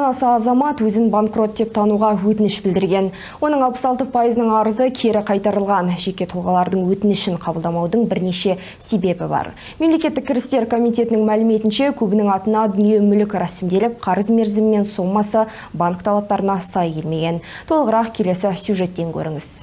аса азамат өзін банкрот деп тануға өтініш білдірген. Оның 66%-ның арызы кері қайтарылған. Жеке тұлғалардың өтінішін қабылдамаудың бірнеше себебі бар. Мемлекеттік кірістер комитетінің мәліметінше, көбінің атына дүние мүлік рәсімделіп, қарыз мерзімі мен сомасы банк талаптарына сай келмеген. Толығырақ келесі сюжеттен көріңіз.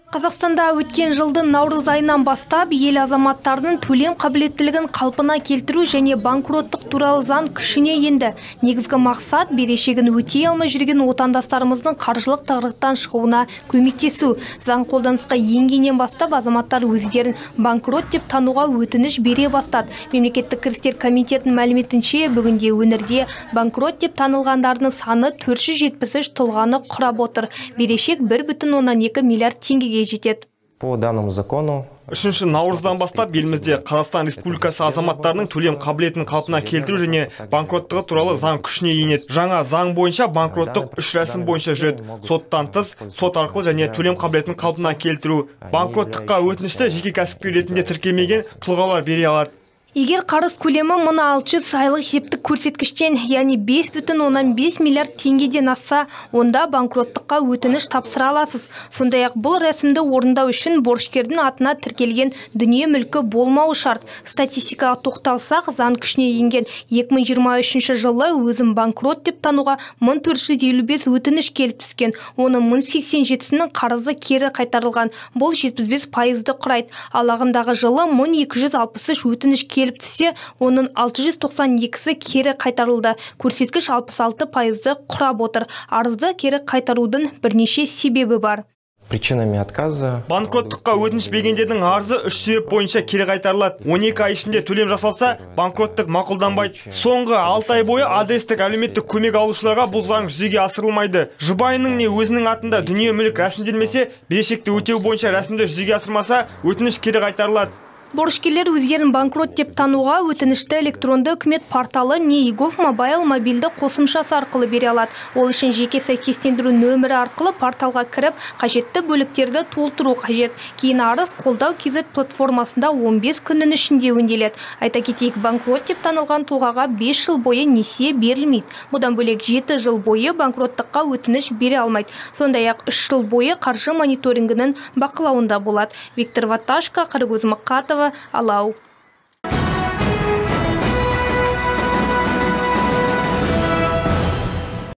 Қазақстанда өткен жылдың наурыз айынан бастап ел азаматтарының төлем қабілеттілігін қалпына келтіру және банкроттық туралы заң күшіне енді. Негізгі мақсат берешегін өтей алмай жүрген отандастарымыздың қаржылық тығырықтан шығуына көмектесу. Заң қолданысқа енгеннен бастап азаматтар өздерін банкрот деп тануға өтініш бере бастады. Мемлекеттік кірістер комитетінің мәліметінше, бүгінде өңірде банкрот деп танылғандардың саны 473 тұлғаны құрап отыр. Берешек 1,2 миллиард теңгеге жетеді. По данному закону 3 наурыздан бастап елімізде Қазақстан Республикасы азаматтарының төлем қабілетін қалпына келтіру және банкроттығы туралы заң күшіне енеді. Жаңа заң бойынша банкроттық 3 рәсім бойынша жүреді: соттан тыс, сот арқылы және төлем қабілетін қалпына келтіру. Банкроттыққа өтінішті жеке кәсіпкер ретінде тіркелмеген тұлғалар бере алады. Егер қарыз көлемі 1600 айлық есептік көрсеткіштен, яғни 5,5 миллиард теңгеден асса, онда банкроттыққа өтініш тапсыра аласыз. Сондай-ақ бұл рәсімді орындау үшін борышкердің атына тіркелген дүние мүлкі болмауы шарт. Статистикаға тоқталсақ, заң күшіне енген 2023 жылы өзін банкрот деп тануға 1455 өтініш келіп түскен. Оның 1087-сінің қарызы кері қайтарылған. Бұл 75%-ді құрайды. Ал ағымдағы жылы 1263 өтініш келіп түссе, оның 692-сі кері қайтарылды. Көрсеткіш 66%-ды құрап отыр. Арызды кері қайтарудың бірнеше себебі бар. Причинами отказа. Банкроттыққа өтініш бергендердің арызы 3 себеп бойынша кері қайтарылады. 12 ай ішінде төлем жасалса, банкроттық мақұлданбайды. Соңғы 6 ай бойы адрестік әлеуметтік көмек алушыларға бұл заң жүзеге асырылмайды. Жұбайының не өзінің атында дүние мүлік рәсімделмесе, берешекті өтеу бойынша рәсімді жүзеге асырмаса, өтініш кері қайтарылады. Борышкерлер өздерін банкрот деп тануға өтінішті электронды үкімет порталы не e-gov мобайл мобильді қосымшасы арқылы бере алады. Ол үшін жеке сәйкестендіру нөмірі арқылы порталға кіріп, қажетті бөліктерді толтыру қажет. Кейін арыз қолдау KZ платформасында 15 күннің ішінде өңделеді. Айта кетейік, банкрот деп танылған тұлғаға 5 жыл бойы несие берілмейді. Бұдан бөлек 7 жыл бойы банкроттыққа өтініш бере алмайды. Сондай-ақ 3 жыл бойы қаржы мониторингінің бақылауында болады. Виктор Ваташко, Қырғыз Мақатова, Алау.